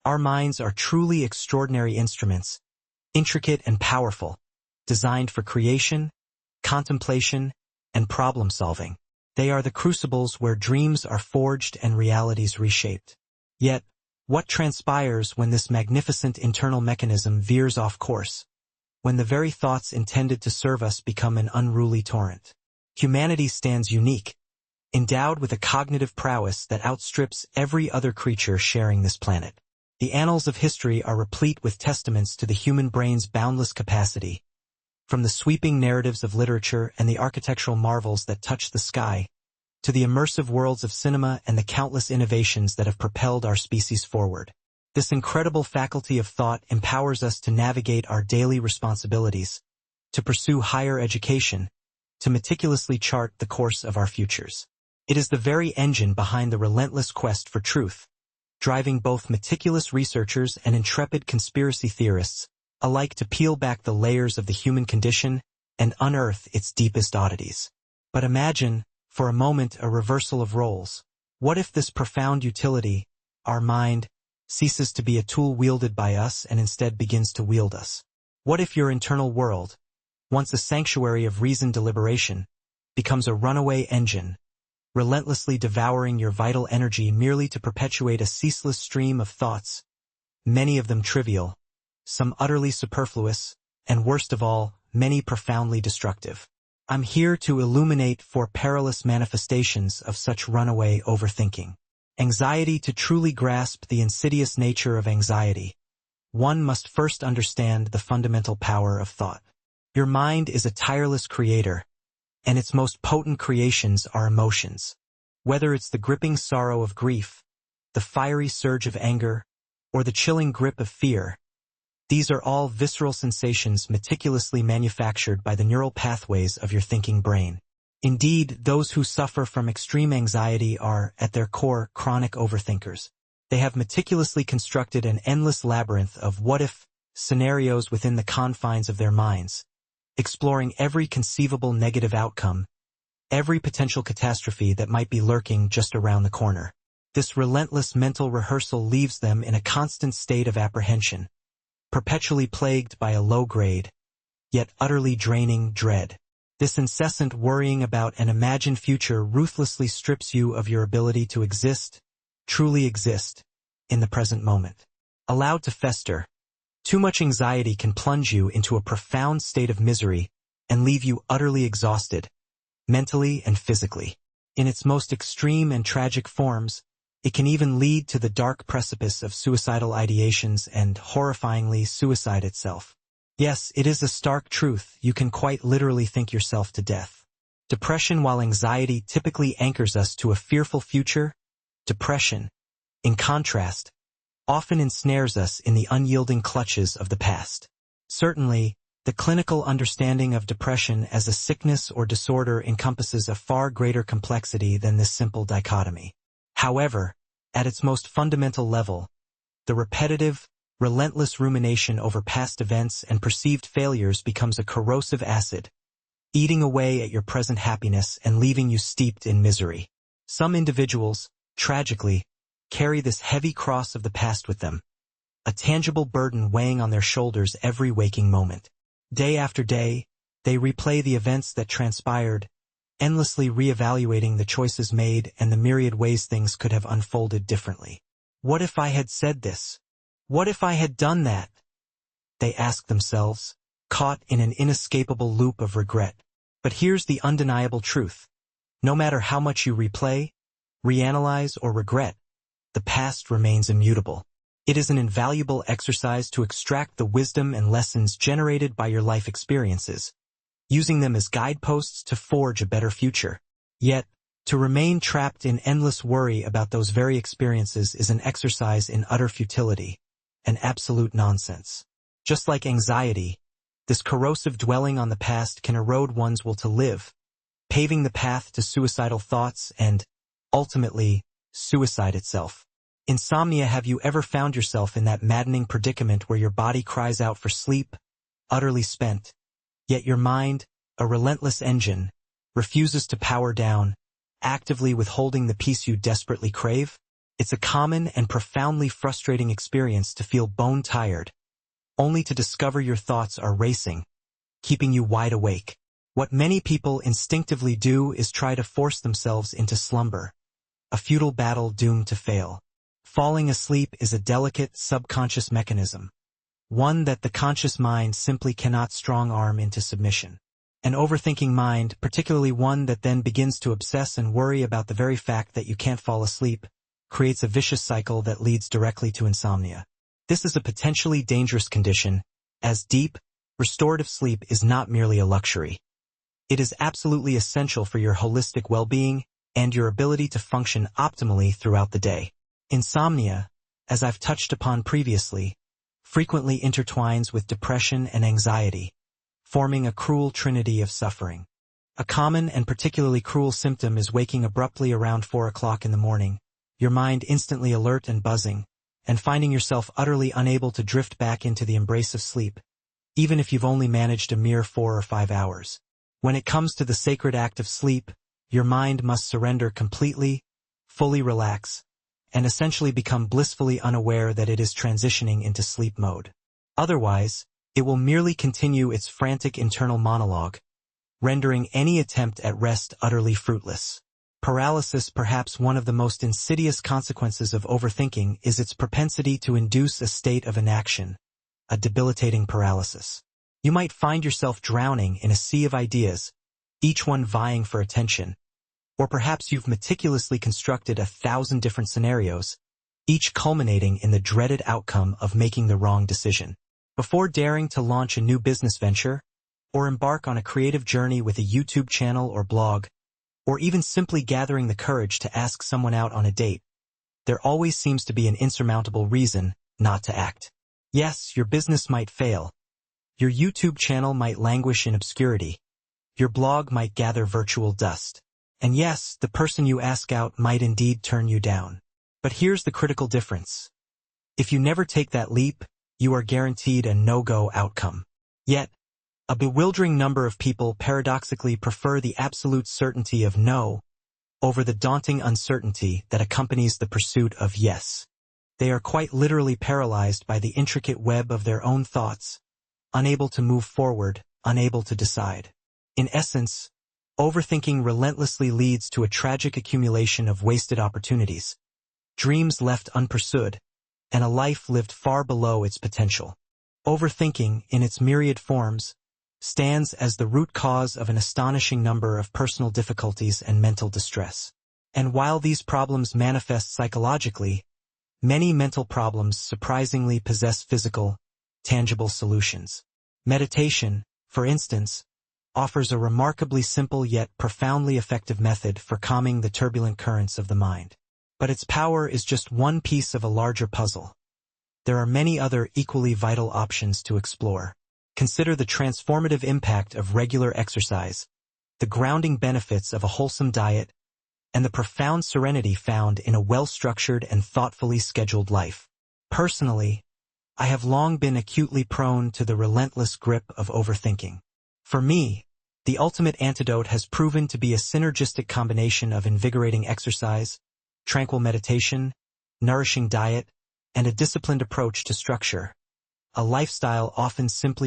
Our minds are truly extraordinary instruments, intricate and powerful, designed for creation, contemplation, and problem-solving. They are the crucibles where dreams are forged and realities reshaped. Yet, what transpires when this magnificent internal mechanism veers off course? When the very thoughts intended to serve us become an unruly torrent? Humanity stands unique, endowed with a cognitive prowess that outstrips every other creature sharing this planet. The annals of history are replete with testaments to the human brain's boundless capacity. From the sweeping narratives of literature and the architectural marvels that touch the sky, to the immersive worlds of cinema and the countless innovations that have propelled our species forward. This incredible faculty of thought empowers us to navigate our daily responsibilities, to pursue higher education, to meticulously chart the course of our futures. It is the very engine behind the relentless quest for truth, driving both meticulous researchers and intrepid conspiracy theorists alike to peel back the layers of the human condition and unearth its deepest oddities. But imagine, for a moment, a reversal of roles. What if this profound utility, our mind, ceases to be a tool wielded by us and instead begins to wield us? What if your internal world, once a sanctuary of reasoned deliberation, becomes a runaway engine, relentlessly devouring your vital energy merely to perpetuate a ceaseless stream of thoughts, many of them trivial, some utterly superfluous, and worst of all, many profoundly destructive? I'm here to illuminate four perilous manifestations of such runaway overthinking. Anxiety. To truly grasp the insidious nature of anxiety, one must first understand the fundamental power of thought. Your mind is a tireless creator, and its most potent creations are emotions. Whether it's the gripping sorrow of grief, the fiery surge of anger, or the chilling grip of fear, these are all visceral sensations meticulously manufactured by the neural pathways of your thinking brain. Indeed, those who suffer from extreme anxiety are, at their core, chronic overthinkers. They have meticulously constructed an endless labyrinth of what-if scenarios within the confines of their minds, exploring every conceivable negative outcome, every potential catastrophe that might be lurking just around the corner. This relentless mental rehearsal leaves them in a constant state of apprehension, perpetually plagued by a low-grade, yet utterly draining dread. This incessant worrying about an imagined future ruthlessly strips you of your ability to exist, truly exist, in the present moment. Allowed to fester, too much anxiety can plunge you into a profound state of misery and leave you utterly exhausted, mentally and physically. In its most extreme and tragic forms, it can even lead to the dark precipice of suicidal ideations and, horrifyingly, suicide itself. Yes, it is a stark truth, you can quite literally think yourself to death. Depression. While anxiety typically anchors us to a fearful future, depression, in contrast, often ensnares us in the unyielding clutches of the past. Certainly, the clinical understanding of depression as a sickness or disorder encompasses a far greater complexity than this simple dichotomy. However, at its most fundamental level, the repetitive, relentless rumination over past events and perceived failures becomes a corrosive acid, eating away at your present happiness and leaving you steeped in misery. Some individuals, tragically, carry this heavy cross of the past with them, a tangible burden weighing on their shoulders every waking moment. Day after day, they replay the events that transpired, endlessly reevaluating the choices made and the myriad ways things could have unfolded differently. What if I had said this? What if I had done that? They ask themselves, caught in an inescapable loop of regret. But here's the undeniable truth. No matter how much you replay, reanalyze, or regret, the past remains immutable. It is an invaluable exercise to extract the wisdom and lessons generated by your life experiences, using them as guideposts to forge a better future. Yet, to remain trapped in endless worry about those very experiences is an exercise in utter futility, an absolute nonsense. Just like anxiety, this corrosive dwelling on the past can erode one's will to live, paving the path to suicidal thoughts and, ultimately, suicide itself. Insomnia. Have you ever found yourself in that maddening predicament where your body cries out for sleep, utterly spent, yet your mind, a relentless engine, refuses to power down, actively withholding the peace you desperately crave? It's a common and profoundly frustrating experience to feel bone-tired, only to discover your thoughts are racing, keeping you wide awake. What many people instinctively do is try to force themselves into slumber, a futile battle doomed to fail. Falling asleep is a delicate subconscious mechanism, one that the conscious mind simply cannot strong-arm into submission. An overthinking mind, particularly one that then begins to obsess and worry about the very fact that you can't fall asleep, creates a vicious cycle that leads directly to insomnia. This is a potentially dangerous condition, as deep, restorative sleep is not merely a luxury. It is absolutely essential for your holistic well-being and your ability to function optimally throughout the day. Insomnia, as I've touched upon previously, frequently intertwines with depression and anxiety, forming a cruel trinity of suffering. A common and particularly cruel symptom is waking abruptly around 4 o'clock in the morning, your mind instantly alert and buzzing, and finding yourself utterly unable to drift back into the embrace of sleep, even if you've only managed a mere 4 or 5 hours. When it comes to the sacred act of sleep, your mind must surrender completely, fully relax, and essentially become blissfully unaware that it is transitioning into sleep mode. Otherwise, it will merely continue its frantic internal monologue, rendering any attempt at rest utterly fruitless. Paralysis, perhaps one of the most insidious consequences of overthinking, is its propensity to induce a state of inaction, a debilitating paralysis. You might find yourself drowning in a sea of ideas, each one vying for attention. Or perhaps you've meticulously constructed 1,000 different scenarios, each culminating in the dreaded outcome of making the wrong decision. Before daring to launch a new business venture, or embark on a creative journey with a YouTube channel or blog, or even simply gathering the courage to ask someone out on a date, there always seems to be an insurmountable reason not to act. Yes, your business might fail. Your YouTube channel might languish in obscurity. Your blog might gather virtual dust. And yes, the person you ask out might indeed turn you down. But here's the critical difference. If you never take that leap, you are guaranteed a no-go outcome. Yet, a bewildering number of people paradoxically prefer the absolute certainty of no over the daunting uncertainty that accompanies the pursuit of yes. They are quite literally paralyzed by the intricate web of their own thoughts, unable to move forward, unable to decide. In essence, overthinking relentlessly leads to a tragic accumulation of wasted opportunities, dreams left unpursued, and a life lived far below its potential. Overthinking, in its myriad forms, stands as the root cause of an astonishing number of personal difficulties and mental distress. And while these problems manifest psychologically, many mental problems surprisingly possess physical, tangible solutions. Meditation, for instance, offers a remarkably simple yet profoundly effective method for calming the turbulent currents of the mind. But its power is just one piece of a larger puzzle. There are many other equally vital options to explore. Consider the transformative impact of regular exercise, the grounding benefits of a wholesome diet, and the profound serenity found in a well-structured and thoughtfully scheduled life. Personally, I have long been acutely prone to the relentless grip of overthinking. For me, the ultimate antidote has proven to be a synergistic combination of invigorating exercise, tranquil meditation, nourishing diet, and a disciplined approach to structure, a lifestyle often simply